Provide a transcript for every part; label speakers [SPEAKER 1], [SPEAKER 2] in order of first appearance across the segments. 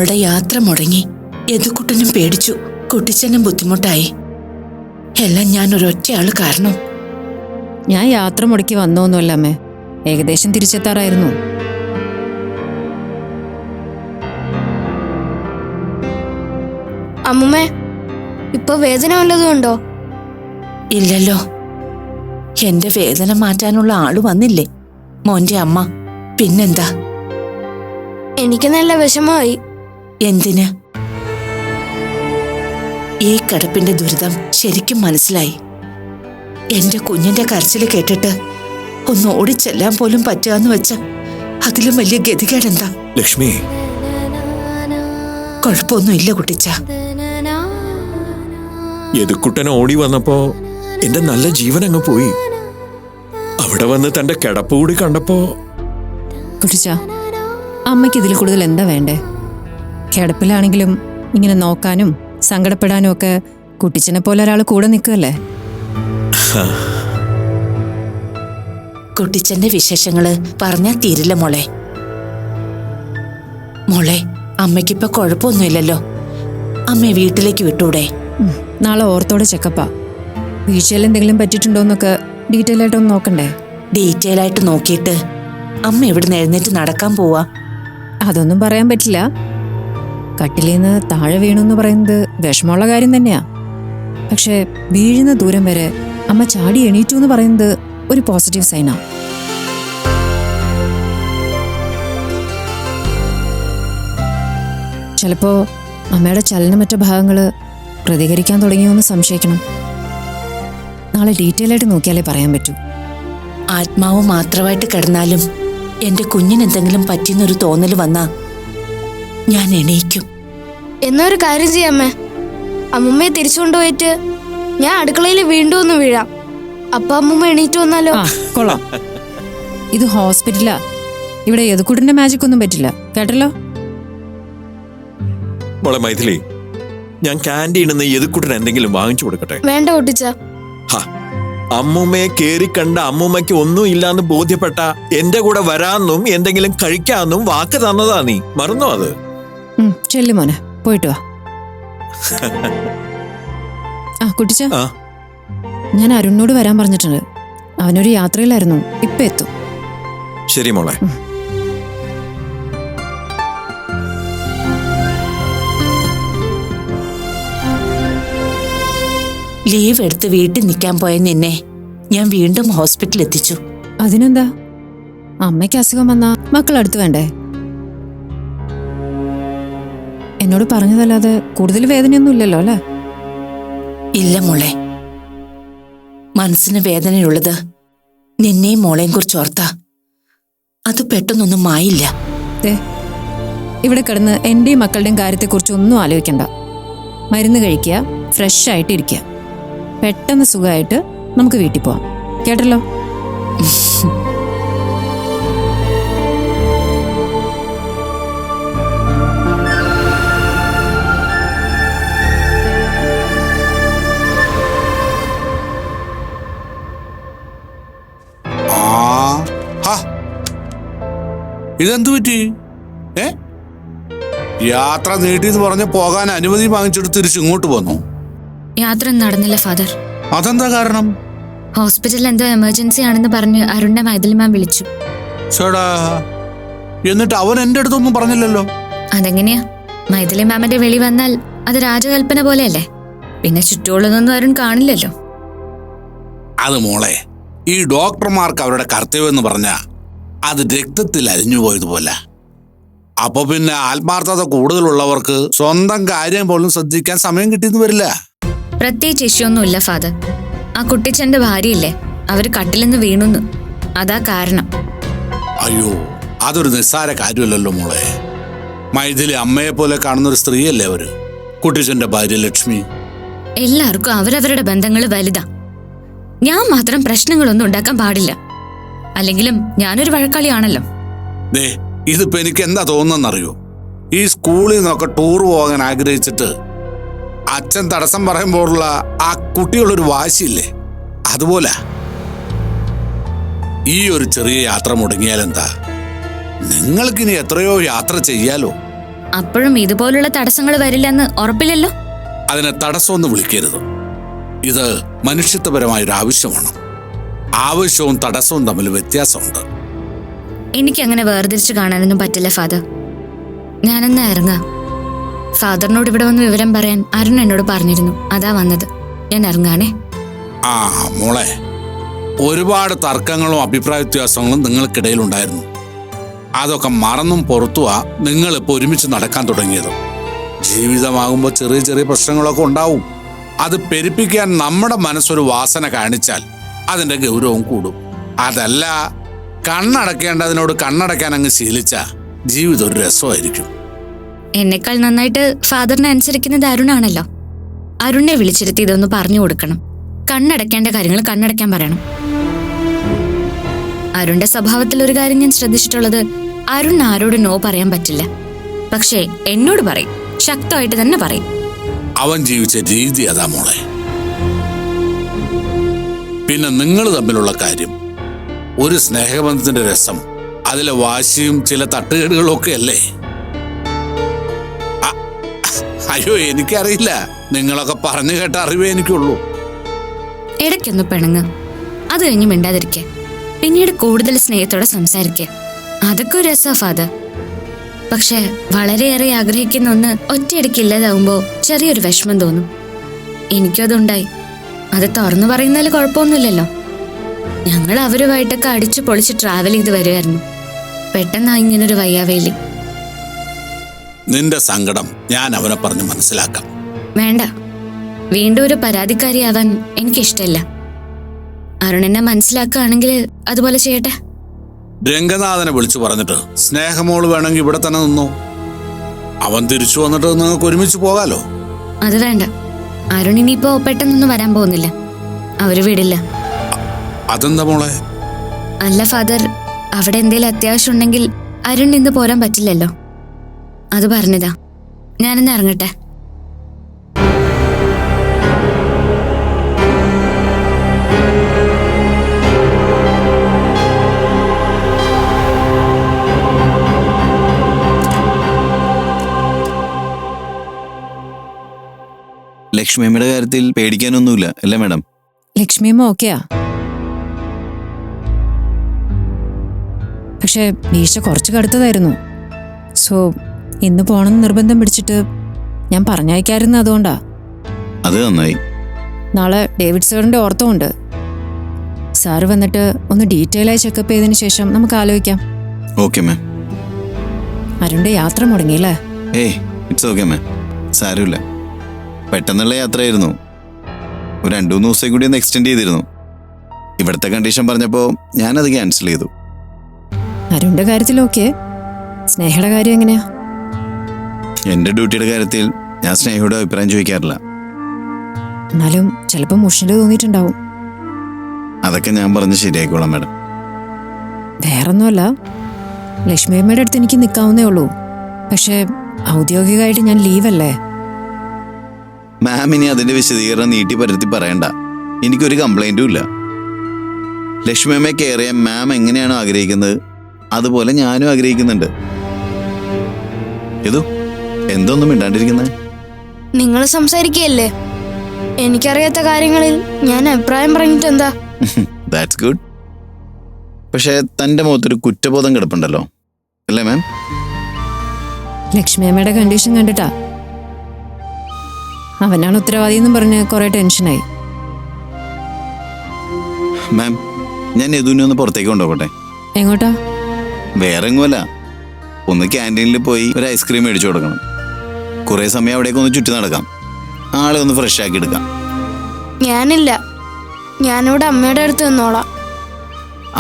[SPEAKER 1] മോളുടെ യാത്ര മുടങ്ങി. യദുക്കുട്ടനും പേടിച്ചു, കുട്ടിച്ചനും ബുദ്ധിമുട്ടായി. എല്ലാം ഞാൻ ഒരൊറ്റയാള് കാരണം.
[SPEAKER 2] ഞാൻ യാത്ര മുടക്കി വന്നോന്നുമല്ല അമ്മേ, ഏകദേശം തിരിച്ചെത്താറായിരുന്നു.
[SPEAKER 3] അമ്മുമ്മേ, ഇപ്പൊ വേദന വല്ലതും ഉണ്ടോ?
[SPEAKER 1] ഇല്ലല്ലോ. എന്റെ വേദന മാറ്റാനുള്ള ആള് വന്നില്ലേ, മോന്റെ അമ്മ. പിന്നെന്താ?
[SPEAKER 3] എനിക്ക് നല്ല വിഷമമായി.
[SPEAKER 1] എന്തിന്? ഈ കിടപ്പിന്റെ ദുരിതം ശരിക്കും മനസ്സിലായി. എന്റെ കുഞ്ഞിന്റെ കരച്ചില് കേട്ടിട്ട് ഒന്ന് ഓടിച്ചെല്ലാൻ പോലും പറ്റുകയെന്ന് വെച്ച അതിലും വലിയ ഗതികേടെന്താ?
[SPEAKER 4] ലക്ഷ്മി,
[SPEAKER 1] കുഴപ്പമൊന്നുമില്ല കുട്ടിച്ച.
[SPEAKER 4] യദുക്കുട്ടൻ ഓടി വന്നപ്പോ എന്റെ നല്ല ജീവൻ അങ്ങ് പോയി. അവിടെ വന്ന് തന്റെ കിടപ്പ് കൂടി കണ്ടപ്പോ.
[SPEAKER 2] കുട്ടിച്ച, അമ്മയ്ക്ക് ഇതിൽ കൂടുതൽ എന്താ വേണ്ടേ? കിടപ്പിലാണെങ്കിലും ഇങ്ങനെ നോക്കാനും സങ്കടപ്പെടാനും ഒക്കെ കുട്ടിച്ചനെ പോലെ ഒരാൾ കൂടെ നിൽക്കുമല്ലേ.
[SPEAKER 1] കുട്ടിച്ചന്റെ വിശേഷങ്ങള് പറഞ്ഞാ തീരില്ല മോളെ. മോളെ, അമ്മയ്ക്കിപ്പൊ കുഴപ്പമൊന്നുമില്ലല്ലോ. അമ്മയെ വീട്ടിലേക്ക് വിട്ടൂടെ?
[SPEAKER 2] നാളെ ഓർത്തോടെ ചെക്കപ്പാ. വീഴ്ചയിൽ എന്തെങ്കിലും പറ്റിയിട്ടുണ്ടോന്നൊക്കെ ഡീറ്റെയിൽ ആയിട്ടൊന്ന് നോക്കണ്ടേ?
[SPEAKER 1] ഡീറ്റെയിൽ ആയിട്ട് നോക്കിയിട്ട് അമ്മ എവിടുന്ന് എഴുന്നേറ്റ് നടക്കാൻ പോവാ?
[SPEAKER 2] അതൊന്നും പറയാൻ പറ്റില്ല. കട്ടിലിന്ന് താഴെ വീണെന്ന് പറയുന്നത് വിഷമമുള്ള കാര്യം തന്നെയാ. പക്ഷെ വീഴുന്ന ദൂരം വരെ അമ്മ ചാടി എണീറ്റു എന്ന് പറയുന്നത് ഒരു പോസിറ്റീവ് സൈനാ. ചിലപ്പോ അമ്മയുടെ ചലനമറ്റ ഭാഗങ്ങള് പ്രതികരിക്കാൻ തുടങ്ങിയോന്ന് സംശയിക്കണം. നാളെ ഡീറ്റെയിൽ ആയിട്ട് നോക്കിയാലേ പറയാൻ പറ്റൂ.
[SPEAKER 1] ആത്മാവ് മാത്രമായിട്ട് കിടന്നാലും എന്റെ കുഞ്ഞിനെന്തെങ്കിലും പറ്റിയെന്നൊരു തോന്നല് വന്നാ ഞാൻ എണീക്കും.
[SPEAKER 3] എന്നൊരു കാര്യം ചെയ്യാമ്മേ, അമ്മുമ്മയെ തിരിച്ചുകൊണ്ടുപോയിട്ട് ഞാൻ അടുക്കളയിൽ വീണ്ടും ഒന്ന് വീഴാം. അപ്പൊ അമ്മുമ്മ എണീറ്റ് വന്നാലോ?
[SPEAKER 2] കൊള്ളാം. ഇത് ഹോസ്പിറ്റലാ, ഇവിടെ യദുക്കുട്ടന്റെ മാജിക് ഒന്നും പറ്റില്ല, കേട്ടല്ലോ.
[SPEAKER 4] മോളെ മൈഥിലി, ഞാൻ ക്യാൻറ്റീനിൽ നിന്ന് യദുക്കുട്ടൻ എന്തെങ്കിലും വാങ്ങിച്ചു കൊടുക്കട്ടെ?
[SPEAKER 3] വേണ്ട കുട്ടിച്ച.
[SPEAKER 4] അമ്മൂമ്മയെ കേറി കണ്ട അമ്മൂമ്മയ്ക്ക് ഒന്നും ഇല്ലാന്ന് ബോധ്യപ്പെട്ട എന്റെ കൂടെ വരാന്നും എന്തെങ്കിലും കഴിക്കാന്നും വാക്ക് തന്നതാ. നീ മറന്നോ അത്?
[SPEAKER 2] ചെല്ലു മോനെ, പോയിട്ട് വാ. ആ കുട്ടിച്ച, ഞാൻ അരുണിനോട് വരാൻ പറഞ്ഞിട്ടുണ്ട്. അവനൊരു യാത്രയിലായിരുന്നു, ഇപ്പൊ എത്തും.
[SPEAKER 4] ശരി മോളെ.
[SPEAKER 1] ലീവ് എടുത്ത് വീട്ടിൽ നിൽക്കാൻ പോയ നിന്നെ ഞാൻ വീണ്ടും ഹോസ്പിറ്റലിൽ എത്തിച്ചു.
[SPEAKER 2] അതിനെന്താ? അമ്മയ്ക്ക് അസുഖം വന്നാ മക്കൾ അടുത്ത് വേണ്ടേ? എന്നോട് പറഞ്ഞതല്ലാതെ കൂടുതൽ വേദനയൊന്നും ഇല്ലല്ലോ അല്ലേ?
[SPEAKER 1] ഇല്ല മോളെ, മനസ്സിന് വേദനയുള്ളത് നിന്നെയും മോളെയും കുറിച്ച് ഓർത്താ. അത് പെട്ടെന്നൊന്നും മായില്ല.
[SPEAKER 2] ഇവിടെ കിടന്ന് എന്റെയും മക്കളുടെയും കാര്യത്തെക്കുറിച്ച് ഒന്നും ആലോചിക്കണ്ട. മരുന്ന് കഴിക്കുക, ഫ്രഷ് ആയിട്ട് ഇരിക്കുക. പെട്ടെന്ന് സുഖമായിട്ട് നമുക്ക് വീട്ടിൽ പോവാം, കേട്ടല്ലോ?
[SPEAKER 5] ഇതെന്തു പറ്റി? യാത്ര നീട്ടിന്ന് പറഞ്ഞ് പോകാൻ അനുമതി വാങ്ങിച്ചിട്ട് തിരിച്ചു ഇങ്ങോട്ട് പോന്നു.
[SPEAKER 6] യാത്ര നടന്നില്ല ഫാദർ.
[SPEAKER 5] അതെന്താ കാരണം?
[SPEAKER 6] ഹോസ്പിറ്റലിൽ എന്തോ എമർജൻസി ആണെന്ന് പറഞ്ഞ് അരുണിനെ മൈഥിലി മാം വിളിച്ചു.
[SPEAKER 5] ചേടാ, എന്നിട്ട് അവൻ എന്റെ അടുത്തൊന്നും പറഞ്ഞില്ലല്ലോ.
[SPEAKER 6] അതെങ്ങനെയാ? മൈഥിലി മാമിന്റെ വിളി വന്നാൽ അത് രാജകൽപ്പന പോലെയല്ലേ. പിന്നെ ചുറ്റുമുള്ളതൊന്നും അരുൺ കാണില്ലല്ലോ.
[SPEAKER 5] അത് മോളെ, ഈ ഡോക്ടർമാർക്ക് അവരുടെ കർത്തവ്യം എന്ന് പറഞ്ഞാ അത് രക്തത്തിൽ അലിഞ്ഞു പോയതുപോലെ. അപ്പൊ പിന്നെ ആത്മാർത്ഥത കൂടുതലുള്ളവർക്ക് സ്വന്തം കാര്യം പോലും ശ്രദ്ധിക്കാൻ സമയം കിട്ടിയെന്ന് വരില്ല.
[SPEAKER 6] പ്രത്യേകിച്ച് ഇഷ്യൊന്നുമില്ല ഫാദർ. ആ കുട്ടിച്ചന്റെ ഭാര്യയില്ലേ, അവര് കട്ടിലെന്ന് വീണുന്നു, അതാ കാരണം.
[SPEAKER 5] അയ്യോ, അതൊരു നിസ്സാര കാര്യമല്ലല്ലോ മോളെ. മൈഥിലി അമ്മയെ പോലെ കാണുന്നൊരു സ്ത്രീയല്ലേ അവര്, കുട്ടിച്ചന്റെ ഭാര്യ ലക്ഷ്മി.
[SPEAKER 6] എല്ലാവർക്കും അവരവരുടെ ബന്ധങ്ങൾ വലുതാ. ഞാൻ മാത്രം പ്രശ്നങ്ങളൊന്നും ഉണ്ടാക്കാൻ പാടില്ല. അല്ലെങ്കിലും ഞാനൊരു വഴക്കാളിയാണല്ലോ.
[SPEAKER 5] ഇതിപ്പോ എനിക്ക് എന്താ തോന്നുന്നറിയോ? ഈ സ്കൂളിൽ നിന്നൊക്കെ ടൂർ പോകാൻ ആഗ്രഹിച്ചിട്ട് അച്ഛൻ തടസ്സം പറയുമ്പോഴുള്ള ആ കുട്ടികളൊരു വാശിയില്ലേ, അതുപോലെ ഈ ഒരു ചെറിയ യാത്ര മുടങ്ങിയാൽ എന്താ? നിങ്ങൾക്കിനി എത്രയോ യാത്ര ചെയ്യാലോ.
[SPEAKER 6] അപ്പോഴും ഇതുപോലുള്ള തടസ്സങ്ങൾ വരില്ലെന്ന് ഉറപ്പില്ലല്ലോ.
[SPEAKER 5] അതിനെ തടസ്സമൊന്നും വിളിക്കരുത്. ഇത് മനുഷ്യത്വപരമായൊരു ആവശ്യമാണ്. ആവശ്യവും തടസ്സവും തമ്മിൽ വ്യത്യാസമുണ്ട്.
[SPEAKER 6] എനിക്കങ്ങനെ വേർതിരിച്ച് കാണാനൊന്നും പറ്റില്ല ഫാദർ. ഞാനെന്നാ ഇറങ്ങാം. ഫാദറിനോട് ഇവിടെ വന്ന് വിവരം പറയാൻ അരുൺ എന്നോട് പറഞ്ഞിരുന്നു. അതാ വന്നത്. ഞാൻ ഇറങ്ങാണേ.
[SPEAKER 5] ആ മോളെ, ഒരുപാട് തർക്കങ്ങളും അഭിപ്രായ വ്യത്യാസങ്ങളും നിങ്ങൾക്കിടയിലുണ്ടായിരുന്നു. അതൊക്കെ മറന്നും പുറത്തുവാ നിങ്ങളിപ്പോൾ ഒരുമിച്ച് നടക്കാൻ തുടങ്ങിയത്. ജീവിതമാകുമ്പോൾ ചെറിയ ചെറിയ പ്രശ്നങ്ങളൊക്കെ ഉണ്ടാവും. അത് പെരുപ്പിക്കാൻ നമ്മുടെ മനസ്സൊരു വാസന കാണിച്ചാൽ അതിന്റെ ഗൗരവം കൂടും. അതല്ല, കണ്ണടക്കേണ്ടതിനോട് കണ്ണടക്കാൻ അങ്ങ് ശീലിച്ച ജീവിതം ഒരു രസമായിരിക്കും.
[SPEAKER 6] എന്നെക്കാൾ നന്നായിട്ട് ഫാദറിനെ അനുസരിക്കുന്നത് അരുണാണല്ലോ. അരുണിനെ വിളിച്ചിരുത്തി ഇതൊന്ന് പറഞ്ഞു കൊടുക്കണം. കണ്ണടക്കേണ്ട കാര്യങ്ങൾ കണ്ണടയ്ക്കാൻ പറയണം. അരുണിന്റെ സ്വഭാവത്തിൽ ഒരു കാര്യം ഞാൻ ശ്രദ്ധിച്ചിട്ടുള്ളത്, അരുൺ ആരോട് നോ പറയാൻ പറ്റില്ല. പക്ഷേ എന്നോട് പറയും, ശക്തമായിട്ട് തന്നെ പറയും.
[SPEAKER 5] അവൻ ജീവിച്ച രീതി അതാ മോളെ. പിന്നെ നിങ്ങൾ തമ്മിലുള്ള കാര്യം, ഒരു സ്നേഹബന്ധത്തിന്റെ രസം, അതിലെ വാശിയും ചില തട്ടുകേടുകളും ഒക്കെ അല്ലേ? അയ്യോ, എനിക്കറിയില്ല. നിങ്ങളൊക്കെ പറഞ്ഞു കേട്ട അറിവേ എനിക്കുള്ളൂ.
[SPEAKER 6] ഇടയ്ക്കൊന്ന് പിണങ്ങ്, അത് കഴിഞ്ഞ് മിണ്ടാതിരിക്കെ, പിന്നീട് കൂടുതൽ സ്നേഹത്തോടെ സംസാരിക്കുക. അതൊക്കെ ഒരു രസാ ഫാദർ. പക്ഷെ വളരെയേറെ ആഗ്രഹിക്കുന്ന ഒന്ന് ഒറ്റയടിക്ക് ഇല്ലാതാവുമ്പോ ചെറിയൊരു വിഷമം തോന്നും. എനിക്കും അതുണ്ടായി. അത് തുറന്നു പറയുന്നതിൽ കുഴപ്പമൊന്നുമില്ലല്ലോ. ഞങ്ങൾ അവരുമായിട്ടൊക്കെ അടിച്ചു പൊളിച്ച് ട്രാവൽ ചെയ്ത് വരുമായിരുന്നു. പെട്ടെന്നാ ഇങ്ങനൊരു വയ്യാവേലി.
[SPEAKER 5] നിന്റെ സങ്കടം ഞാൻ അവനെ പറഞ്ഞ് മനസ്സിലാക്കാം.
[SPEAKER 6] വേണ്ട, വീണ്ടും ഒരു പരാതിക്കാരിയാവാൻ എനിക്കിഷ്ടമില്ല. അരുണെന്നെ മനസ്സിലാക്കുകയാണെങ്കിൽ അതുപോലെ ചെയ്യട്ടെ.
[SPEAKER 5] രംഗനാഥനെ വിളിച്ചു പറഞ്ഞിട്ട് സ്നേഹമോള് വേണമെങ്കിൽ ഇവിടെ തന്നെ നിന്നോ. അവൻ തിരിച്ചു വന്നിട്ട് നിങ്ങൾക്ക് ഒരുമിച്ച് പോകാലോ.
[SPEAKER 6] അത് വേണ്ട. അരുൺ ഇനിയിപ്പോ പെട്ടെന്നൊന്നും വരാൻ പോകുന്നില്ല. അവര് വിടില്ല.
[SPEAKER 5] അതെന്താ മോളെ?
[SPEAKER 6] അല്ല ഫാദർ, അവിടെ എന്തേലും അത്യാവശ്യം ഉണ്ടെങ്കിൽ അരുൺ ഇന്ന് പോരാൻ പറ്റില്ലല്ലോ. അത് പറഞ്ഞതാ. ഞാനിന്ന് ഇറങ്ങട്ടെ.
[SPEAKER 7] ലക്ഷ്മിയമ്മയുടെ കാര്യത്തിൽ പേടിക്കാനൊന്നുമില്ല അല്ലേ മാഡം?
[SPEAKER 2] ലക്ഷ്മിയമ്മ ഓക്കെയാ. പക്ഷെ വീഴ്ച കുറച്ച് കടുത്തതായിരുന്നു. സോ ഇന്ന് പോണെന്ന് നിർബന്ധം പിടിച്ചിട്ട് ഞാൻ പറഞ്ഞയക്കായിരുന്നു. അതുകൊണ്ടാ.
[SPEAKER 7] അത് നന്നായി.
[SPEAKER 2] നാളെ ഡേവിഡ് സാറിന്റെ ഓർത്തമുണ്ട്. സാറ് വന്നിട്ട് ഒന്ന് ഡീറ്റെയിൽ ആയി ചെക്കപ്പ് ചെയ്തതിന് ശേഷം നമുക്ക് ആലോചിക്കാം.
[SPEAKER 7] Okay ma'am.
[SPEAKER 2] അരുണിന്റെ യാത്ര മുടങ്ങിയില്ലേ?
[SPEAKER 7] ഏയ്, ഇറ്റ്സ് ഓക്കെ മാം. സാരമില്ല. പെട്ടെന്നുള്ള യാത്രയായിരുന്നു. ഒരു 2-3 ദിവസം കൂടി ഒന്ന് എക്സ്റ്റെൻഡ് ചെയ്തിരുന്നു. ഇവിടുത്തെ കണ്ടീഷൻ പറഞ്ഞപ്പോൾ ഞാനത് ക്യാൻസൽ ചെയ്തു.
[SPEAKER 2] അരുണിന്റെ കാര്യത്തിൽ ഓക്കെ. സ്നേഹയുടെ കാര്യം എങ്ങനെയാ?
[SPEAKER 7] എൻ്റെ ഡ്യൂട്ടിയുടെ കാര്യത്തിൽ ഞാൻ സ്നേഹയുടെ അഭിപ്രായം ചോദിക്കാറില്ല.
[SPEAKER 2] എന്നാലും ചിലപ്പോൾ മുഷിന്റെ തോന്നിയിട്ടുണ്ടാവും.
[SPEAKER 7] അതൊക്കെ ഞാൻ പറഞ്ഞ് ശരിയായിക്കോളാം മാഡം.
[SPEAKER 2] വേറൊന്നുമല്ല, ലക്ഷ്മിയമ്മയുടെ അടുത്ത് എനിക്ക് നിൽക്കാവുന്നേ ഉള്ളൂ. പക്ഷേ ഔദ്യോഗികമായിട്ട് ഞാൻ ലീവല്ലേ.
[SPEAKER 7] മാം ഇനി അതിൻ്റെ വിശദീകരണം നീട്ടി പരത്തി പറയണ്ട. എനിക്കൊരു കംപ്ലൈൻറ്റും ഇല്ല. ലക്ഷ്മിയമ്മയെ കെയർ ചെയ്യാൻ മാം എങ്ങനെയാണോ ആഗ്രഹിക്കുന്നത് അതുപോലെ ഞാനും ആഗ്രഹിക്കുന്നുണ്ട്. ഇതു എന്തൊന്നും മിണ്ടാണ്ടിരിക്കുന്നത്?
[SPEAKER 3] നിങ്ങൾ സംസാരിക്കുകയല്ലേ. എനിക്കറിയാത്ത കാര്യങ്ങളിൽ ഞാൻ അഭിപ്രായം പറഞ്ഞിട്ട് എന്താ?
[SPEAKER 7] That's good. പക്ഷേ തൻ്റെ മുഖത്തൊരു കുറ്റബോധം കിടപ്പുണ്ടല്ലോ അല്ലേ മാം?
[SPEAKER 2] ലക്ഷ്മിയമ്മയുടെ കണ്ടീഷൻ കണ്ടിട്ടാ. അവനാണ് ഉത്തരവാദി എന്നും പറഞ്ഞ് കുറെ ടെൻഷനായി.
[SPEAKER 7] മാം, ഞാൻ യദുവിനെ ഒന്ന് പുറത്തേക്ക് കൊണ്ടുപോകട്ടെ?
[SPEAKER 2] എങ്ങോട്ടാ?
[SPEAKER 7] വേറെ എങ്ങുമല്ല. ഒന്ന് ക്യാൻറ്റീനിൽ പോയി ഒരു ഐസ്ക്രീം മേടിച്ചു കൊടുക്കണം. കുറേ സമയം അവിടേക്ക് ഒന്ന് ചുറ്റി നടക്കാം. ആളെ ഒന്ന് ഫ്രഷ് ആക്കി എടുക്കാം.
[SPEAKER 3] ഞാനില്ല, ഞാനിവിടെ അമ്മയുടെ അടുത്ത് നിന്നോളാം.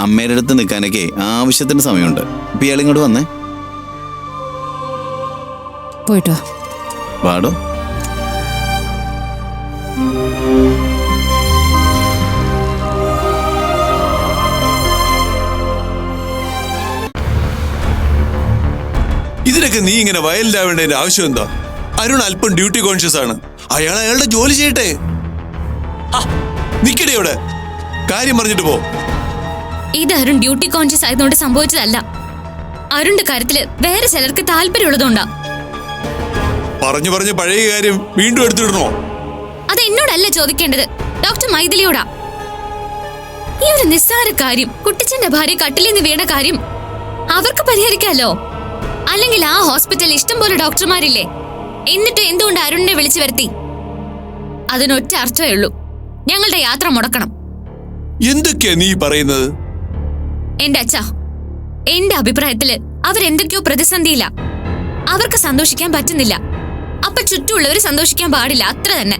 [SPEAKER 7] അമ്മയുടെ അടുത്ത് നിൽക്കാനൊക്കെ ആവശ്യത്തിന് സമയമുണ്ട്. ഇപ്പം ഇയാൾ ഇങ്ങോട്ട് വന്നേ.
[SPEAKER 2] പോയിട്ടോ.
[SPEAKER 7] പാടോ.
[SPEAKER 4] ഇതിനൊക്കെ നീ ഇങ്ങനെ വയലന്റ് ആവേണ്ടതിന്റെ ആവശ്യം എന്താ? അരുൺ അല്പം ഡ്യൂട്ടി കോൺഷ്യസ് ആണ്. അയാൾ അയാളുടെ ജോലി ചെയ്യട്ടെ. നിക്കടേ ഇവിടെ. കാര്യം പറഞ്ഞിട്ട് പോ.
[SPEAKER 6] ഇത് അരുൺ ഡ്യൂട്ടി കോൺഷ്യസ് ആയതുകൊണ്ട് സംഭവിച്ചതല്ല. അരുണിന്റെ കാര്യത്തില് വേറെ ചിലർക്ക് താല്പര്യമുള്ളതുകൊണ്ടാ.
[SPEAKER 4] പറഞ്ഞു പറഞ്ഞ പഴയ കാര്യം വീണ്ടും എടുത്തിടണോ?
[SPEAKER 6] അത് എന്നോടല്ല ചോദിക്കേണ്ടത്, ഡോക്ടർ മൈഥിലിയോടാ. ഈ ഒരു നിസ്സാര കാര്യം, കുട്ടിച്ചന്റെ ഭാര്യ കട്ടിലിൽ നിന്ന് വീണ കാര്യം അവർക്ക് പരിഹരിക്കാലോ. അല്ലെങ്കിൽ ആ ഹോസ്പിറ്റലിൽ ഇഷ്ടം പോലെ ഡോക്ടർമാരില്ലേ? എന്നിട്ട് എന്തുകൊണ്ട് അരുണിനെ വിളിച്ചു വരുത്തി? അതിനൊറ്റ അർത്ഥമേ ഉള്ളൂ, ഞങ്ങളുടെ യാത്ര മുടക്കണം.
[SPEAKER 4] എന്തൊക്കെയാ നീ പറയുന്നത്?
[SPEAKER 6] എന്റെ അച്ഛാ, എന്റെ അഭിപ്രായത്തില് അവരെന്തൊക്കെയോ പ്രതിസന്ധിയില്ല. അവർക്ക് സന്തോഷിക്കാൻ പറ്റുന്നില്ല. അപ്പൊ ചുറ്റുമുള്ളവര് സന്തോഷിക്കാൻ പാടില്ല, അത്ര തന്നെ.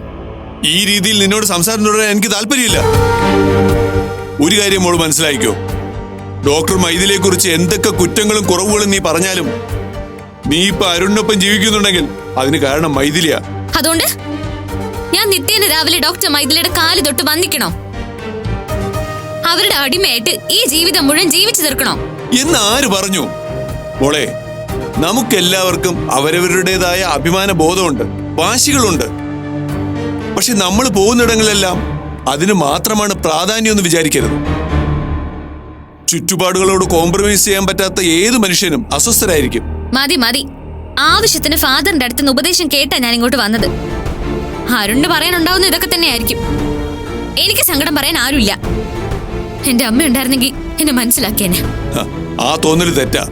[SPEAKER 4] ഈ രീതിയിൽ നിന്നോട് സംസാരം തുടരാൻ എനിക്ക് താല്പര്യമില്ല. ഒരു കാര്യം മോള് മനസ്സിലായിക്കോ, ഡോക്ടർ മൈഥിലിയെ കുറിച്ച് എന്തൊക്കെ കുറ്റങ്ങളും കുറവുകളും നീ പറഞ്ഞാലും നീ ഇപ്പൊ അരുണിനൊപ്പം ജീവിക്കുന്നുണ്ടെങ്കിൽ അതിന് കാരണം മൈഥിലിയാ.
[SPEAKER 6] അതുകൊണ്ട് ഞാൻ നിത്യേന രാവിലെ ഡോക്ടർ മൈഥിലിയുടെ കാല് തൊട്ട് വന്ദിക്കണോ? അവരുടെ അടിമയായിട്ട് ഈ ജീവിതം മുഴുവൻ ജീവിച്ചു തീർക്കണോ?
[SPEAKER 4] എന്ന് ആര് പറഞ്ഞു? മോളെ, നമുക്കെല്ലാവർക്കും അവരവരുടേതായ അഭിമാന ബോധമുണ്ട്, വാശികളുണ്ട്. പക്ഷെ നമ്മൾ പോകുന്നിടങ്ങളിലെല്ലാം അതിന് മാത്രമാണ് പ്രാധാന്യം എന്ന് വിചാരിക്കരുത്. ചുറ്റുപാടുകളോട് കോംപ്രമൈസ് ചെയ്യാൻ പറ്റാത്ത ഏത് മനുഷ്യനും അസ്വസ്ഥരായിരിക്കും.
[SPEAKER 6] മതി മതി, ആവശ്യത്തിന് ഫാദറിന്റെ അടുത്തുനിന്ന് ഉപദേശം കേട്ടാ ഞാൻ ഇങ്ങോട്ട് വന്നത്. അരുണിന് പറയാനുണ്ടാവുന്ന ഇതൊക്കെ തന്നെയായിരിക്കും. എനിക്ക് സങ്കടം പറയാൻ ആരുമില്ല. എന്റെ അമ്മ ഉണ്ടായിരുന്നെങ്കിൽ എന്നെ മനസ്സിലാക്കിയേനെ.
[SPEAKER 4] ആ തോന്നല് തെറ്റാ.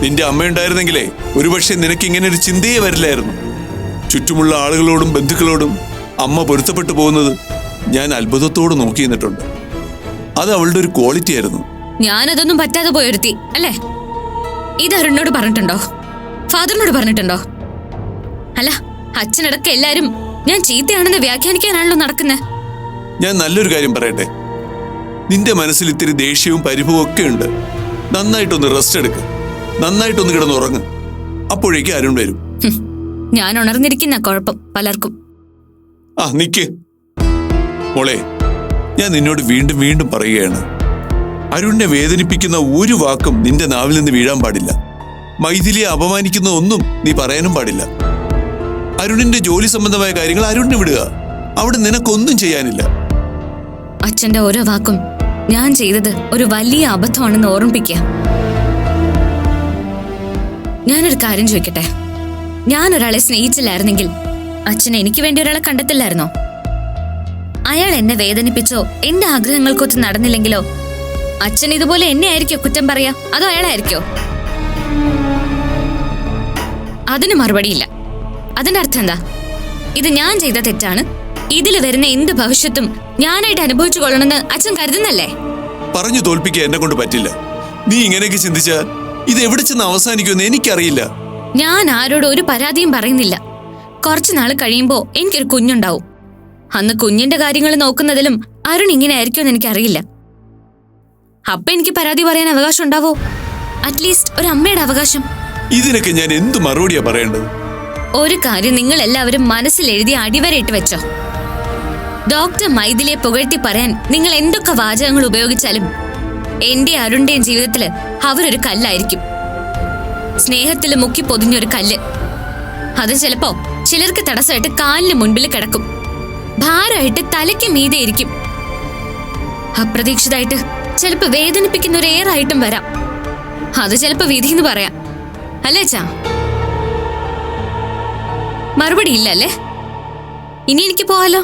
[SPEAKER 4] നിന്റെ അമ്മയുണ്ടായിരുന്നെങ്കിലേ ഒരുപക്ഷെ നിനക്ക് ഇങ്ങനെ ഒരു ചിന്തയെ വരില്ലായിരുന്നു. ചുറ്റുമുള്ള ആളുകളോടും ബന്ധുക്കളോടും അമ്മ പൊരുത്തപ്പെട്ടു പോകുന്നത് ഞാൻ അത്ഭുതത്തോട് നോക്കി നിന്നിട്ടുണ്ട്. അത് അവളുടെ ഒരു ക്വാളിറ്റി ആയിരുന്നു.
[SPEAKER 6] ഞാനതൊന്നും പറ്റാതെ പോയൊരുത്തി അല്ലേ? ഇത് അരുണിനോട് പറഞ്ഞിട്ടുണ്ടോ? ഫാദറിനോട് പറഞ്ഞിട്ടുണ്ടോ? അല്ല, അച്ഛനടക്കം എല്ലാരും ഞാൻ ചീത്തയാണെന്ന് വ്യാഖ്യാനിക്കാനാണല്ലോ നടക്കുന്നത്.
[SPEAKER 4] ഞാൻ നല്ലൊരു കാര്യം പറയട്ടെ, നിന്റെ മനസ്സിൽ ഇത്തിരി ദേഷ്യവും പരിഭവവും ഒക്കെ ഉണ്ട്. നന്നായിട്ടൊന്ന് റെസ്റ്റ് എടുക്ക്, നന്നായിട്ടൊന്ന് കിടന്നുറങ്ങ്. അപ്പോഴേക്കും അരുൺ വരും.
[SPEAKER 6] ഞാൻ ഉണർന്നിരിക്കുന്ന കുഴപ്പം പലർക്കും.
[SPEAKER 4] നിക്ക് മോളെ, ഞാൻ നിന്നോട് വീണ്ടും വീണ്ടും പറയുകയാണ്, അരുണിനെ വേദനിപ്പിക്കുന്ന ഒരു വാക്കും നിന്റെ നാവിൽ നിന്ന് വീഴാൻ പാടില്ല. മൈഥിലിയെ അപമാനിക്കുന്ന ഒന്നും നീ പറയാനും പാടില്ല. അരുണിന്റെ ജോലി സംബന്ധമായ കാര്യങ്ങൾ അരുണിന് വിടുക. അവിടെ നിനക്കൊന്നും ചെയ്യാനില്ല.
[SPEAKER 6] അച്ഛന്റെ ഓരോ വാക്കും ഞാൻ ചെയ്തത് ഒരു വലിയ അബദ്ധമാണെന്ന് ഓർമ്മിപ്പിക്കുക. ഞാനൊരു കാര്യം ചോദിക്കട്ടെ, ഞാൻ ഒരാളെ സ്നേഹിച്ചില്ലായിരുന്നെങ്കിൽ അച്ഛൻ എനിക്ക് വേണ്ടി ഒരാളെ കണ്ടെത്തില്ലായിരുന്നോ? അയാൾ എന്നെ വേദനിപ്പിച്ചോ എന്റെ ആഗ്രഹങ്ങൾക്കൊത്ത് നടന്നില്ലെങ്കിലോ അച്ഛൻ ഇതുപോലെ എന്നെ ആയിരിക്കോ കുറ്റം പറയാ, അതോ അയാളായിരിക്കോ? അതിന് മറുപടിയില്ല. അതിന്റെ അർത്ഥം എന്താ? ഇത് ഞാൻ ചെയ്ത തെറ്റാണ്, ഇതിൽ വരുന്ന എന്ത് ഭവിഷ്യത്തും ഞാനായിട്ട് അനുഭവിച്ചു കൊള്ളണമെന്ന് അച്ഛൻ കരുതുന്നല്ലേ?
[SPEAKER 4] പറഞ്ഞു തോൽപ്പിക്കാൻ എന്നെ കൊണ്ട് പറ്റില്ല. നീ ഇങ്ങനെയൊക്കെ ചിന്തിച്ചാൽ ഇത് എവിടെ ചെന്ന് അവസാനിക്കുമെന്ന് എനിക്കറിയില്ല.
[SPEAKER 6] ഞാൻ ആരോടും ഒരു പരാതിയും പറയുന്നില്ല. കുറച്ചു നാൾ കഴിയുമ്പോ എനിക്കൊരു കുഞ്ഞുണ്ടാവും. അന്ന് കുഞ്ഞിന്റെ കാര്യങ്ങൾ നോക്കുന്നതിലും അരുൺ ഇങ്ങനെ ആയിരിക്കുമെന്ന് എനിക്കറിയില്ല. അപ്പൊ എനിക്ക് പരാതി പറയാൻ അവകാശം ഉണ്ടാവോ? അറ്റ്ലീസ്റ്റ് ഒരു അമ്മയുടെ അവകാശം.
[SPEAKER 4] ഇതിനൊക്കെ ഞാൻ എന്ത് മറുപടിയാ പറയേണ്ടത്?
[SPEAKER 6] ഒരു കാര്യം നിങ്ങൾ എല്ലാവരും മനസ്സിൽ എഴുതി അടിവരയിട്ട് വെച്ചോ. ഡോക്ടർ മൈഥിലിയെ പുകഴ്ത്തി പറയാൻ നിങ്ങൾ എന്തൊക്കെ വാചകങ്ങൾ ഉപയോഗിച്ചാലും എന്റെ അരുണിന്റെയും ജീവിതത്തില് അവരൊരു കല്ലായിരിക്കും. സ്നേഹത്തിൽ മുക്കി പൊതിഞ്ഞൊരു കല്ല്. അത് ചിലപ്പോ ചിലർക്ക് തടസ്സമായിട്ട് കാലിന് മുൻപിൽ കിടക്കും, ഭാരമായിട്ട് തലയ്ക്ക് മീതെ ഇരിക്കും. അപ്രതീക്ഷിതമായിട്ട് ചിലപ്പോ വേദനിപ്പിക്കുന്ന ഒരു ഏറായിട്ടും വരാം. അത് ചിലപ്പോ വിധിന്ന് പറയാം, അല്ലേ അച്ഛാ? മറുപടി ഇല്ല അല്ലേ? ഇനി എനിക്ക് പോവാലോ?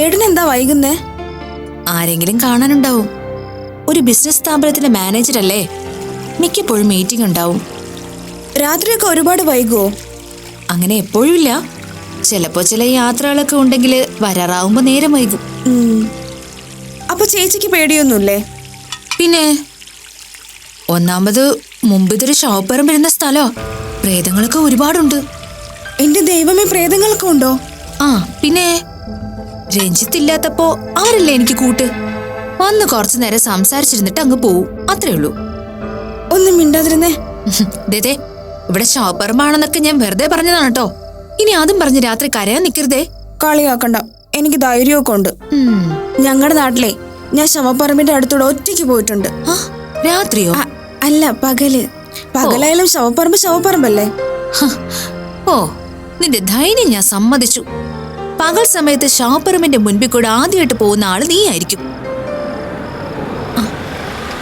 [SPEAKER 8] ഏട്ടനെന്താ വൈകുന്നേ?
[SPEAKER 9] ആരെങ്കിലും കാണാനുണ്ടാവും. ഒരു ബിസിനസ് സ്ഥാപനത്തിന്റെ മാനേജർ അല്ലേ, മിക്കപ്പോഴും മീറ്റിംഗ് ഉണ്ടാവും.
[SPEAKER 8] രാത്രിയൊക്കെ ഒരുപാട് വൈകുമോ?
[SPEAKER 9] അങ്ങനെ എപ്പോഴും ഇല്ല. ചിലപ്പോ ചില യാത്രകളൊക്കെ ഉണ്ടെങ്കിൽ വരാറാവുമ്പോ നേരം വൈകും.
[SPEAKER 8] അപ്പൊ ചേച്ചിക്ക് പേടിയൊന്നുമില്ലേ?
[SPEAKER 9] പിന്നെ ഒന്നാമത് മുമ്പ് ഇതൊരു ഷോപ്പറും വരുന്ന സ്ഥലോ, പ്രേതങ്ങളൊക്കെ ഒരുപാടുണ്ട്.
[SPEAKER 8] എന്റെ ദൈവമേ, പ്രേതങ്ങളൊക്കെ ഉണ്ടോ?
[SPEAKER 9] പിന്നെ രഞ്ജിത്ത് ഇല്ലാത്തപ്പോ അവരല്ലേ എനിക്ക് കൂട്ട്. വന്ന് കുറച്ചു നേരം സംസാരിച്ചിരുന്നിട്ട് അങ്ങ് പോവും, അത്രേ ഉള്ളൂ.
[SPEAKER 8] ഒന്നും മിണ്ടാതിരുന്നേ.
[SPEAKER 9] ദേ, ഇവിടെ ഷോപ്പറുമാണെന്നൊക്കെ ഞാൻ വെറുതെ പറഞ്ഞതാണ് കേട്ടോ. ഇനി അതും പറഞ്ഞ് രാത്രി കരയാൻ നിക്കരുതേ.
[SPEAKER 8] കളിയാക്കണ്ട, എനിക്ക് ധൈര്യമൊക്കെ ഉണ്ട്. ഞങ്ങളുടെ നാട്ടിലെ ഞാൻ ശവപ്പറമ്പിന്റെ അടുത്തൂടെ ഒറ്റയ്ക്ക് പോയിട്ടുണ്ട്.
[SPEAKER 9] രാത്രിയോ?
[SPEAKER 8] അല്ല, പകല്. പകലായാലും ശവപ്പറമ്പല്ലേ.
[SPEAKER 9] ഓ, നിന്റെ ധൈര്യം ഞാൻ സമ്മതിച്ചു. പകൽ സമയത്ത് ഷാപ്പറമ്പിന്റെ മുൻപിൽ കൂടെ ആദ്യമായിട്ട് പോകുന്ന ആള് നീ ആയിരിക്കും.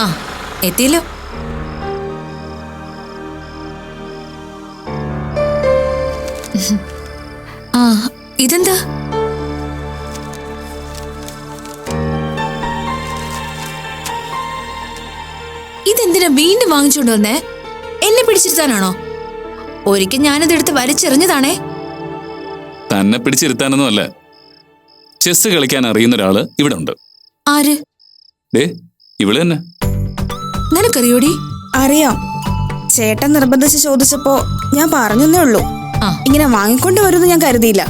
[SPEAKER 9] ആ എത്തിയല്ലോ. ആ ഇതെന്താ? ഇതെന്തിനാ വീണ്ടും വാങ്ങിച്ചോണ്ട് വന്നേ? എന്നെ പിടിച്ചിരുത്താനാണോ? ഒരിക്കൽ ഞാനതെടുത്ത് വലിച്ചെറിഞ്ഞതാണേ.
[SPEAKER 10] തന്നെ പിടിച്ചിരുത്താനൊന്നും അല്ല, ചെസ് കളിക്കാൻ അറിയുന്ന ഒരാള് ഇവിടെ ഉണ്ട്.
[SPEAKER 9] ആര്?
[SPEAKER 10] ഇവള് തന്നെ.
[SPEAKER 9] നിനക്കറിയോടി?
[SPEAKER 8] അറിയാം. ചേട്ടൻ നിർബന്ധിച്ച് ചോദിച്ചപ്പോ ഞാൻ പറഞ്ഞേ ഉള്ളൂ. ഇങ്ങനെ വാങ്ങിക്കൊണ്ട് വരുമെന്ന് ഞാൻ കരുതിയില്ല.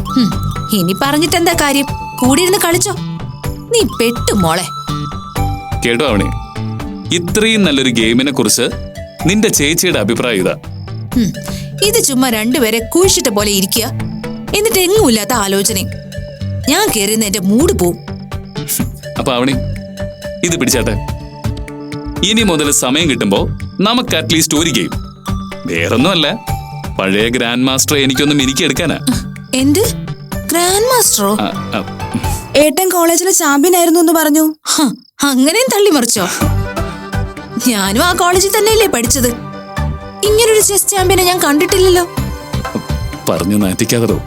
[SPEAKER 9] ഇനി പറഞ്ഞിട്ടെന്താ കാര്യം? കൂടിയിരുന്ന് കളിച്ചോ. നീ പെട്ടു മോളെ.
[SPEAKER 10] കേട്ടോ അവണി, ഇത്രയും നല്ലൊരു ഗെയിമിനെ കുറിച്ച് നിന്റെ ചേച്ചിയുടെ അഭിപ്രായം ഇതാ.
[SPEAKER 9] ഇത് ചുമ്മാ രണ്ടുപേരെ കുഴിച്ചിട്ട പോലെ ഇരിക്കുക, എന്നിട്ട് എങ്ങുമില്ലാത്ത ആലോചനയും. ഞാൻ കയറിയുന്ന എന്റെ മൂഡ് പോവും.
[SPEAKER 10] അപ്പൊ അവണി ഇത് പിടിച്ചാട്ടെ. ഇനി മുതൽ സമയം കിട്ടുമ്പോ നമുക്ക് അറ്റ്ലീസ്റ്റ് ഒരു ഗെയിം. വേറൊന്നുമല്ല, പഴയ ഗ്രാൻഡ് മാസ്റ്റർ എനിക്കൊന്നും എടുക്കാനാ.
[SPEAKER 9] എന്ത് ഗ്രാൻഡ് മാസ്റ്ററോ?
[SPEAKER 8] ഏട്ടൻ കോളേജിലെ ചാമ്പ്യൻ ആയിരുന്നു എന്ന് പറഞ്ഞു.
[SPEAKER 9] അങ്ങനെയും തള്ളിമറിച്ചോ? ഞാനും ആ കോളേജിൽ തന്നെയല്ലേ പഠിച്ചത്. ഇങ്ങനൊരു ചെസ് ചാമ്പ്യനെ ഞാൻ കണ്ടിട്ടില്ലല്ലോ.
[SPEAKER 10] പറഞ്ഞു നാറ്റിക്കാതോ.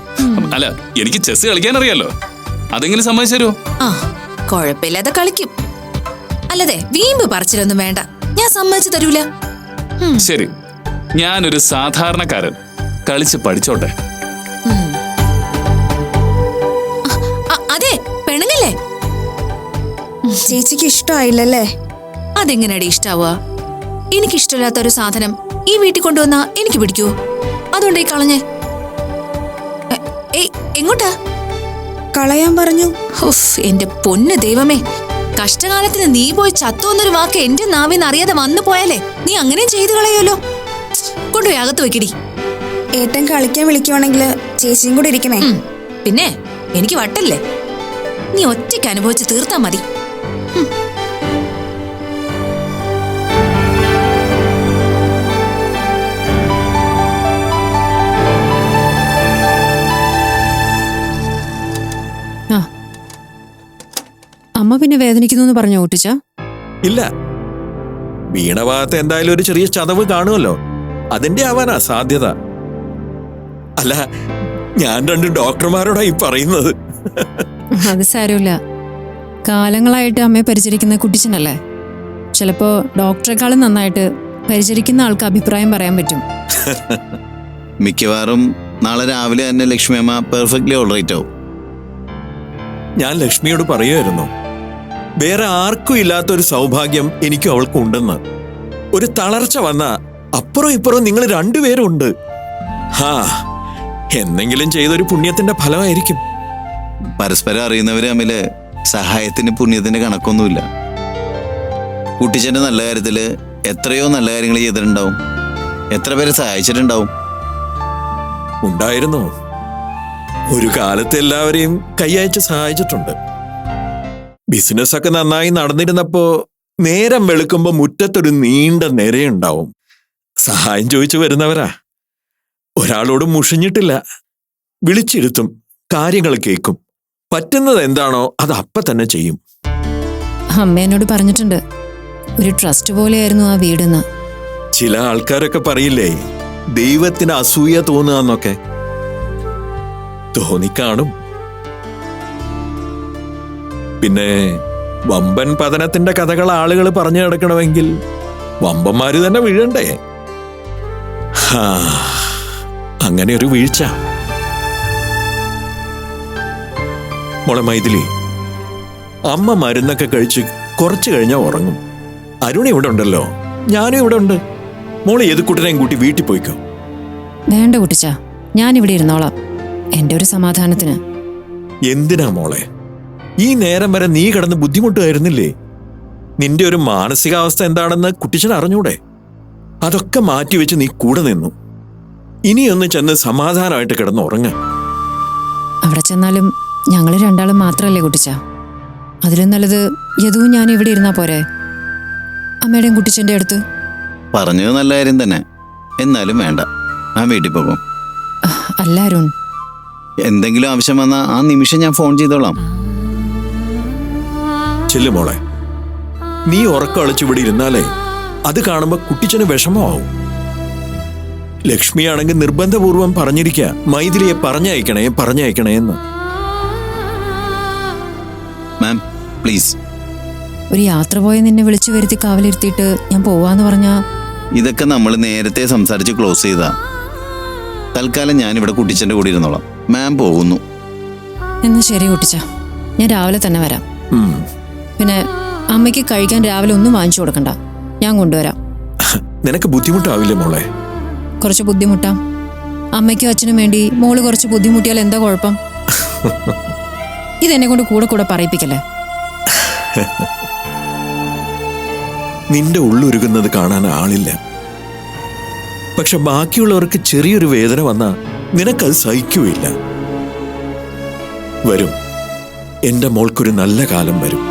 [SPEAKER 10] അല്ല, എനിക്ക് ചെസ് കളിക്കാൻ അറിയാലോ, അതെങ്കിലും സമ്മതിച്ചു തരുമോ?
[SPEAKER 9] ആ കുഴപ്പമില്ലാതെ കളിക്കും. അല്ലതെ വീമ്പ് പറച്ചിലൊന്നും വേണ്ട, ഞാൻ സമ്മതിച്ചു തരൂല.
[SPEAKER 10] ശരി, ഞാനൊരു സാധാരണക്കാരൻ, കളിച്ച് പഠിച്ചോട്ടെ.
[SPEAKER 9] അതെ, പെണ്ണുങ്ങല്ലേ?
[SPEAKER 8] ചേച്ചിക്ക് ഇഷ്ടമായില്ലല്ലേ?
[SPEAKER 9] അതെങ്ങനെയാടി ഇഷ്ടാവുക? എനിക്കിഷ്ടമില്ലാത്ത ഒരു സാധനം ഈ വീട്ടിൽ കൊണ്ടുവന്നാ എനിക്ക് പിടിക്കുവോ? അതുകൊണ്ട് ഈ കളഞ്ഞേ. എങ്ങോട്ടാ?
[SPEAKER 8] കളയാൻ പറഞ്ഞു.
[SPEAKER 9] എന്റെ പൊന്ന് ദൈവമേ, കഷ്ടകാലത്തിന് നീ പോയി ചത്തോന്നൊരു വാക്ക് എന്റെ നാവിന്ന് അറിയാതെ വന്നു പോയാലേ നീ അങ്ങനെ ചെയ്തു കളയുമല്ലോ. കൊണ്ടുപോയി അകത്ത് വെക്കടി.
[SPEAKER 8] ഏട്ടൻ കളിക്കാൻ വിളിക്കുവാണെങ്കിൽ ചേച്ചിയും കൂടെ ഇരിക്കണേ.
[SPEAKER 9] പിന്നെ എനിക്ക് വട്ടല്ലേ, നീ ഒറ്റയ്ക്ക് അനുഭവിച്ച് തീർത്താ മതി.
[SPEAKER 2] അമ്മ പിന്നെ വേദനിക്കുന്നു പറഞ്ഞോ ഊട്ടിച്ച?
[SPEAKER 11] ഇല്ല, വീണഭാഗത്ത് എന്തായാലും ഒരു ചെറിയ ചതവ് കാണുമല്ലോ, അതിന്റെ ആവാനാ സാധ്യത. അല്ല, ഞാൻ 2 ഡോക്ടർമാരോടായി പറയുന്നത്.
[SPEAKER 2] അത് സാരമില്ല, കാലങ്ങളായിട്ട് അമ്മയെ പരിചരിക്കുന്ന കുട്ടിച്ചനല്ലേ. ചിലപ്പോ ഡോക്ടറെക്കാളും നന്നായിട്ട് പരിചരിക്കുന്ന ആൾക്ക് അഭിപ്രായം പറയാൻ പറ്റും.
[SPEAKER 7] മിക്കവാറും നാളെ രാവിലെ തന്നെ ലക്ഷ്മി അമ്മ പെർഫെക്റ്റ്ലി ഓൾറൈറ്റ് ആവും.
[SPEAKER 11] ഞാൻ ലക്ഷ്മിയോട് പറയുമായിരുന്നു, വേറെ ആർക്കും ഇല്ലാത്തൊരു സൗഭാഗ്യം എനിക്കും അവൾക്കും ഉണ്ടെന്ന്. ഒരു തളർച്ച വന്ന അപ്പുറം ഇപ്പുറം നിങ്ങൾ 2 പേരും ഉണ്ട്. എന്നെങ്കിലും ചെയ്തൊരു പുണ്യത്തിന്റെ ഫലമായിരിക്കും.
[SPEAKER 7] പരസ്പരം അറിയുന്നവര് തമ്മില് സഹായത്തിന് പുണ്യത്തിന്റെ കണക്കൊന്നുമില്ല. കുട്ടിച്ചന്റെ നല്ല കാര്യത്തില് എത്രയോ നല്ല കാര്യങ്ങൾ ചെയ്തിട്ടുണ്ടാവും. എത്ര പേരെ സഹായിച്ചിട്ടുണ്ടാവും.
[SPEAKER 11] ഉണ്ടായിരുന്നു, ഒരു കാലത്ത് എല്ലാവരെയും കൈയച്ച് സഹായിച്ചിട്ടുണ്ട്. ബിസിനസ് ഒക്കെ നന്നായി നടന്നിരുന്നപ്പോ നേരം വെളുക്കുമ്പോ മുറ്റത്തൊരു നീണ്ട നിരയുണ്ടാവും. സഹായം ചോദിച്ചു വരുന്നവരാ. ഒരാളോട് മുഷിഞ്ഞിട്ടില്ല. വിളിച്ചിരുത്തും, കാര്യങ്ങൾ കേൾക്കും, പറ്റുന്നത് എന്താണോ അത് അപ്പ തന്നെ ചെയ്യും.
[SPEAKER 2] അമ്മ എന്നോട് പറഞ്ഞിട്ടുണ്ട്, ഒരു ട്രസ്റ്റ് പോലെയായിരുന്നു ആ വീടെന്ന്.
[SPEAKER 11] ചില ആൾക്കാരൊക്കെ പറയില്ലേ, ദൈവത്തിന് അസൂയ തോന്നുകന്നൊക്കെ. തോന്നിക്കാണും. പിന്നെ വമ്പൻ പതനത്തിന്റെ കഥകൾ ആളുകൾ പറഞ്ഞു കിടക്കണമെങ്കിൽ വമ്പന്മാര് തന്നെ വീഴണ്ടേ? അങ്ങനെ ഒരു വീഴ്ച. മോളെ മൈഥിലി, അമ്മ മരുന്നൊക്കെ കഴിച്ച് കുറച്ചു കഴിഞ്ഞാൽ ഉറങ്ങും. അരുൺ ഇവിടെ ഉണ്ടല്ലോ, ഞാനും ഇവിടെ ഉണ്ട്. മോളെ ഏത് കുട്ടനെയും കൂട്ടി വീട്ടിൽ പോയിക്കോ.
[SPEAKER 2] വേണ്ട കുട്ടിച്ച, ഞാനിവിടെ ഇരുന്നോളാം, എന്റെ ഒരു സമാധാനത്തിന്.
[SPEAKER 11] എന്തിനാ മോളെ, ഈ നേരം വരെ നീ കിടന്ന് ബുദ്ധിമുട്ടായിരുന്നില്ലേ? നിന്റെ ഒരു മാനസികാവസ്ഥ എന്താണെന്ന് കുട്ടിച്ചൻ അറിഞ്ഞൂടെ? അതൊക്കെ മാറ്റിവെച്ച് നീ കൂടെ നിന്നു. ഇനിയൊന്ന് ചെന്ന് സമാധാനമായിട്ട് കിടന്ന് ഉറങ്ങ.
[SPEAKER 2] അവിടെ ചെന്നാലും ഞങ്ങൾ 2 മാത്രല്ലേ കുട്ടിച്ച. അതിലും നല്ലത് യദുവും ഞാൻ ഇവിടെ ഇരുന്നാ പോരെ, അമ്മയുടെയും കുട്ടിച്ചന്റെ അടുത്ത്.
[SPEAKER 7] പറഞ്ഞത് നല്ല കാര്യം തന്നെ. എന്നാലും വേണ്ട, ഞാൻ വീട്ടിൽ പോകും.
[SPEAKER 2] അല്ല അരുൺ,
[SPEAKER 7] എന്തെങ്കിലും ആവശ്യം വന്നാൽ ആ നിമിഷം ഞാൻ ഫോൺ ചെയ്തോളാം.
[SPEAKER 11] ചെല്ലു മോളെ. നീ ഉറക്കളിച്ച് ഇവിടെ ഇരുന്നാലേ അത് കാണുമ്പോ കുട്ടിച്ചന് വിഷമമാവും. ലക്ഷ്മിയാണെങ്കിൽ നിർബന്ധപൂർവം പറഞ്ഞിരിക്ക മൈഥിലിയെ പറഞ്ഞയക്കണേ എന്ന്.
[SPEAKER 7] Ma'am please.
[SPEAKER 2] ഒരു യാത്ര പോയ നിന്നെ വിളിച്ചു വരുത്തി കാവലിരുത്തിയിട്ട് ഞാൻ പോവാന്ന് പറഞ്ഞാ
[SPEAKER 7] ഇതൊക്കെ നമ്മൾ നേരത്തെ സംസാരിച്ച് ക്ലോസ് ചെയ്താ. തൽക്കാലം ഞാനിവിടെ കുട്ടിച്ചന്റെ കൂടെ ഇരുന്നോളാം. മാം പോകുന്നു.
[SPEAKER 2] എന്നാ ശരി കുട്ടിച്ച, ഞാൻ രാവിലെ തന്നെ വരാം.
[SPEAKER 11] ഉം.
[SPEAKER 2] പിന്നെ അമ്മയ്ക്ക് കഴിക്കാൻ രാവിലെ ഒന്നും വാങ്ങിച്ചു കൊടുക്കണ്ട, ഞാൻ കൊണ്ടുവരാം.
[SPEAKER 11] നിനക്ക് ബുദ്ധിമുട്ടാവില്ലേ മോളെ?
[SPEAKER 2] കുറച്ച് ബുദ്ധിമുട്ടാം. അമ്മയ്ക്കും അച്ഛനും വേണ്ടി മോള് കുറച്ച് ബുദ്ധിമുട്ടിയാൽ എന്താ കുഴപ്പം? ഇതെന്നെ കൊണ്ട് കൂടെ പറയിപ്പിക്കല്ലേ.
[SPEAKER 11] നിന്റെ ഉള്ളൊരുകുന്നത് കാണാൻ ആളില്ല. പക്ഷെ ബാക്കിയുള്ളവർക്ക് ചെറിയൊരു വേദന വന്നാ നിനക്കത് സഹിക്കുകയില്ല. വരും, എന്റെ മോൾക്കൊരു നല്ല കാലം വരും.